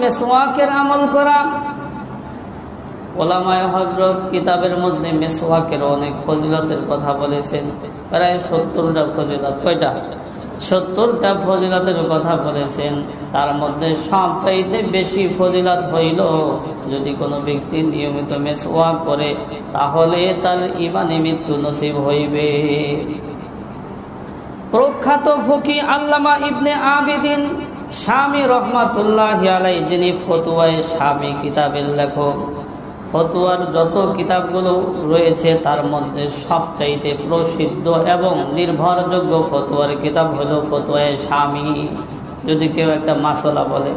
মিসওয়াকের আমল করা। ওলামায়ে হযরত কিতাবের মধ্যে মিসওয়াকের অনেক ফজিলতের কথা বলেছেন, প্রায় 70টা ফজিলত। কয়টা? 70টা ফজিলতের কথা বলেছেন। তার মধ্যে সবচাইতে বেশি ফজিলত হইল যদি কোনো ব্যক্তি নিয়মিত মিসওয়াক করে তাহলে তার ঈমানে মৃত্যু নসিব হইবে। প্রখ্যাত ফকি আল্লামা ইবনে আবিদিন শামী রহমাতুল্লাহি আলাইহি, যিনি ফতোয়ায়ে শামী কিতাবের লেখক, ফতোয়ার যত কিতাবগুলো রয়েছে তার মধ্যে সবচাইতে প্রসিদ্ধ এবং নির্ভরযোগ্য ফতোয়ার কিতাব হলো ফতোয়ায়ে শামী। যদি কেউ একটা মাসলা বলে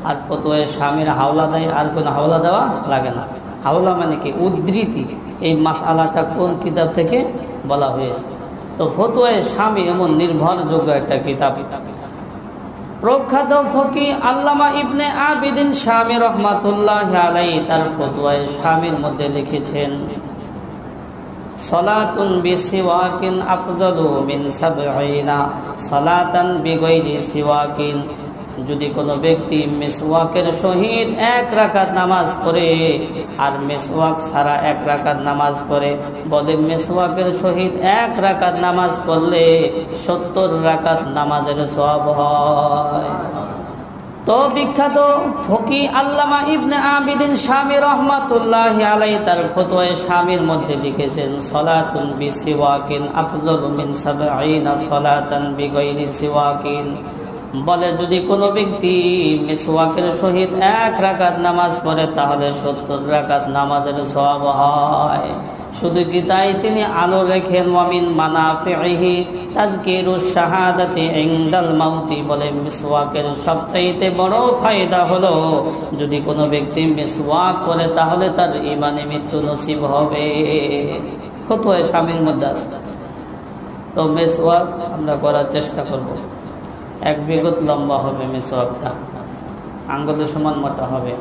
আর ফতোয়ায়ে শামীর হাওলা দেয়, আর কোনো হাওলা দেওয়া লাগে না। হাওলা মানে কি? উদ্ধৃতি। এই মাসআলাটা কোন কিতাব থেকে বলা হয়েছে। তো ফতোয়ায়ে শামী এমন নির্ভরযোগ্য একটা কিতাব। প্রখ্যাত ফকি আল্লামা ইবনে আবিদিন শামী রহমাতুল্লাহি আলাইহি তার ফতোয়ায়ে শামীর মধ্যে লিখেছেন, সালাতুন বিসিওয়াকিন আফজালু মিন ৭০ সালাতান বিগাইরি সিওয়াকিন। যদি কোনো ব্যক্তি মিসওয়াকের সহিত ১ রাকাত নামাজ পড়ে আর মিসওয়াক ছাড়া ১ রাকাত নামাজ পড়ে, বলে মিসওয়াকের সহিত ১ রাকাত নামাজ পড়লে ৭০ রাকাত নামাজের সওয়াব হয়। তো বিখ্যাত ফকি আল্লামা ইবনে আবিদিন শামী রহমাতুল্লাহি আলাইহি তার ফতোয়ায়ে শামীর মধ্যে লিখেছেন, সালাতুন বিসিওয়াকিন আফজালু মিন ৭০ সালাতান বিগাইরি সিওয়াকিন। বলে যদি কোনো ব্যক্তি মিসওয়াকের সহিত ১ রাকাত নামাজ পড়ে তাহলে ৭০ রাকাত নামাজের সওয়াব হয়। শুধু কি তাই, তিনি আলো রেখেন ওয়ামিন মানাফিহি তাযকিরুশ শাহাদাতি ইনদাল মাউতি। বলে মিসওয়াকের সবচাইতে বড় ফায়দা হলো যদি কোনো ব্যক্তি মিসওয়াক করে তাহলে তার ঈমানে মৃত্যু নসিব হবে। ফতোয়ায়ে শামীর মধ্যে আছে। তো মিসওয়াক আমরা করার চেষ্টা করব। ১ বিগত লম্বা হবে মিসওয়াকটা, আঙ্গুলের সমান মোটা হবে।